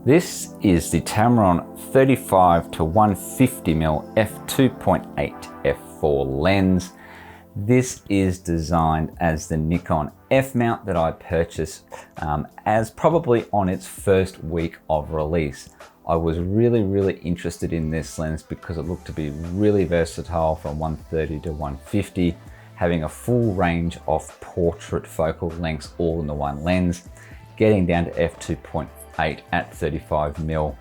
This is the Tamron 35 to 150mm f2.8 f4 lens. This is designed as the Nikon F mount that I purchased as probably on its first week of release. I was really interested in this lens because it looked to be really versatile from 130 to 150, having a full range of portrait focal lengths all in the one lens. Getting down to f2.8 at 35mm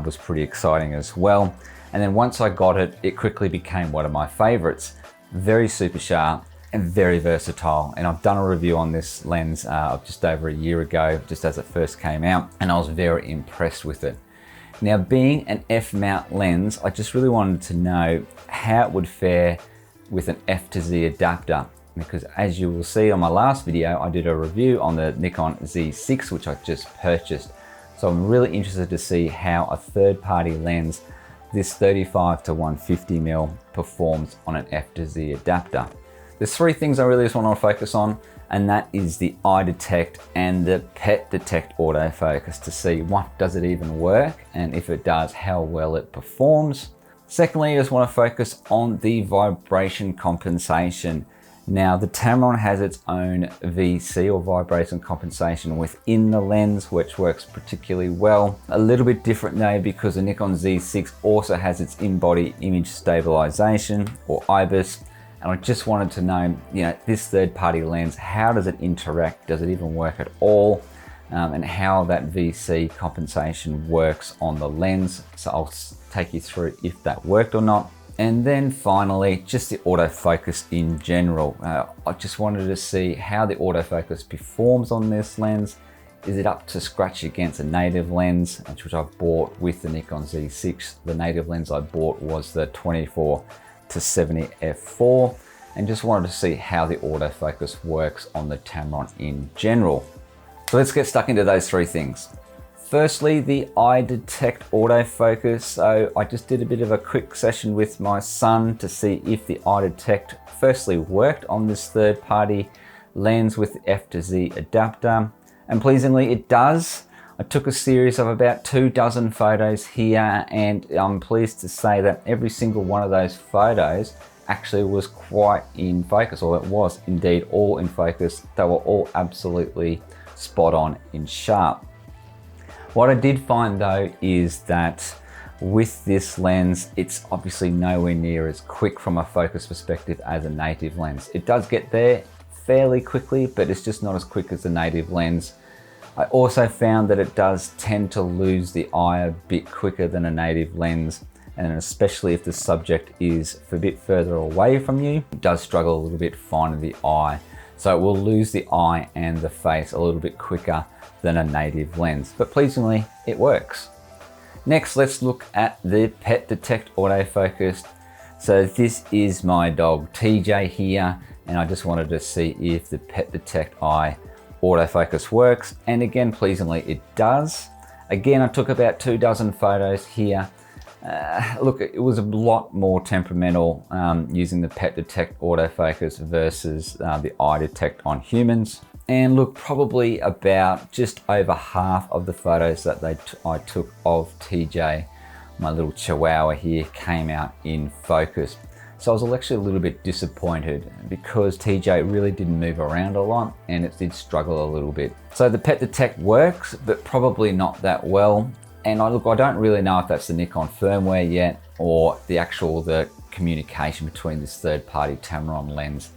was pretty exciting as well. And then once I got it, it quickly became one of my favorites. Very super sharp and very versatile. And I've done a review on this lens just over a year ago, just as it first came out, and I was very impressed with it. Now, being an F mount lens, I just really wanted to know how it would fare with an F to Z adapter, because as you will see on my last video, I did a review on the Nikon Z6, which I just purchased. So I'm really interested to see how a third-party lens, this 35 to 150mm, performs on an F to Z adapter. There's three things I really just want to focus on, and that is the eye detect and the pet detect autofocus, to see what does it even work, and if it does, how well it performs. Secondly, I just want to focus on the vibration compensation. Now, the Tamron has its own VC, or vibration compensation, within the lens, which works particularly well. A little bit different though, because the Nikon Z6 also has its in-body image stabilization, or IBIS. And I just wanted to know, this third-party lens, how does it interact? Does it even work at all? And how that VC compensation works on the lens. So I'll take you through if that worked or not. And then finally, just the autofocus in general. I just wanted to see how the autofocus performs on this lens. Is it up to scratch against a native lens, which I've bought with the Nikon Z6. The native lens I bought was the 24 to 70 f4, and just wanted to see how the autofocus works on the Tamron in general. So let's get stuck into those three things. Firstly, the eye detect autofocus. So I just did a bit of a quick session with my son to see if the eye detect firstly worked on this third-party lens with the F to Z adapter, and pleasingly it does. I took a series of about 24 photos here, and I'm pleased to say that every single one of those photos actually was quite in focus, or it was indeed all in focus. They were all absolutely spot on in sharp. What I did find though is that with this lens, it's obviously nowhere near as quick from a focus perspective as a native lens. It does get there fairly quickly, but it's just not as quick as the native lens. I also found that it does tend to lose the eye a bit quicker than a native lens, and especially if the subject is a bit further away from you, it does struggle a little bit finding the eye. So it will lose the eye and the face a little bit quicker than a native lens, but pleasingly it works. Next, let's look at the pet detect autofocus. So this is my dog TJ here, and I just wanted to see if the pet detect eye autofocus works, and again, pleasingly it does. Again, I took about 24 photos here. Look, it was a lot more temperamental using the pet detect autofocus versus the eye detect on humans. And look, probably about just over half of the photos that I took of TJ, my little chihuahua here, came out in focus. So I was actually a little bit disappointed because TJ really didn't move around a lot and it did struggle a little bit. So the pet detect works, but probably not that well. And I don't really know if that's the Nikon firmware yet, or the communication between this third-party Tamron lens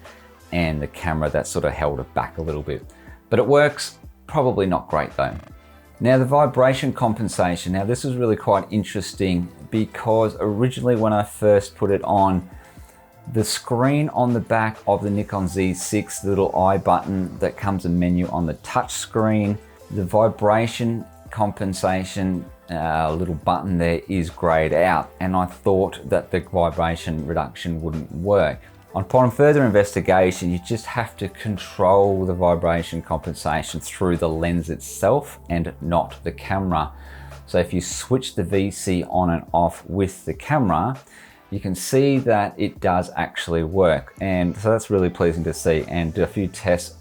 and the camera that sort of held it back a little bit. But it works, probably not great though. Now, the vibration compensation. Now this is really quite interesting because originally when I first put it on, the screen on the back of the Nikon Z6, the little I button that comes a menu on the touch screen, the vibration compensation little button there is grayed out, and I thought that the vibration reduction wouldn't work. Upon further investigation, you just have to control the vibration compensation through the lens itself and not the camera. So if you switch the VC on and off with the camera, you can see that it does actually work. And so that's really pleasing to see. And a few tests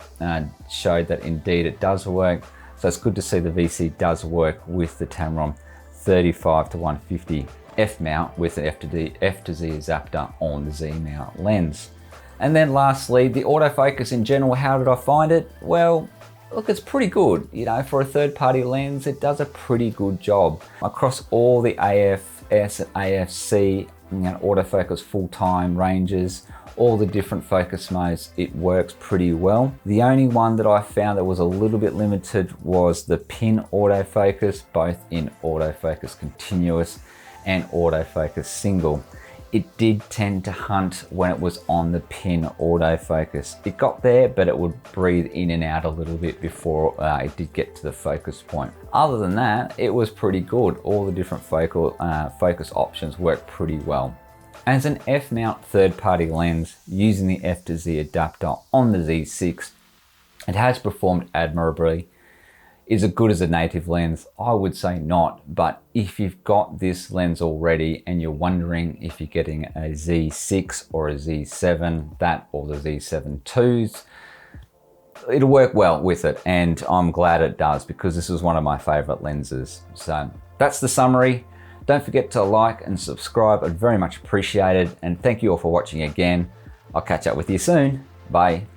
showed that indeed it does work. So it's good to see the VC does work with the Tamron 35 to 150 f mount with an F to Z adapter on the Z mount lens. And then lastly, the autofocus in general, how did I find it? Well, look, it's pretty good. You know, for a third-party lens, it does a pretty good job. Across all the AF-S and AF-C, autofocus full-time ranges, all the different focus modes, it works pretty well. The only one that I found that was a little bit limited was the pin autofocus, both in autofocus continuous and autofocus single. It did tend to hunt when it was on the pin autofocus. It got there, but it would breathe in and out a little bit before it did get to the focus point. Other than that, it was pretty good. All the different focus options worked pretty well. As an F-mount third-party lens using the F to Z adapter on the Z6, it has performed admirably. Is it good as a native lens? I would say not, but if you've got this lens already and you're wondering if you're getting a Z6 or a Z7, that or the Z7 IIs, it'll work well with it, and I'm glad it does because this is one of my favorite lenses. So that's the summary. Don't forget to like and subscribe. I'd very much appreciate it, and thank you all for watching again. I'll catch up with you soon. Bye.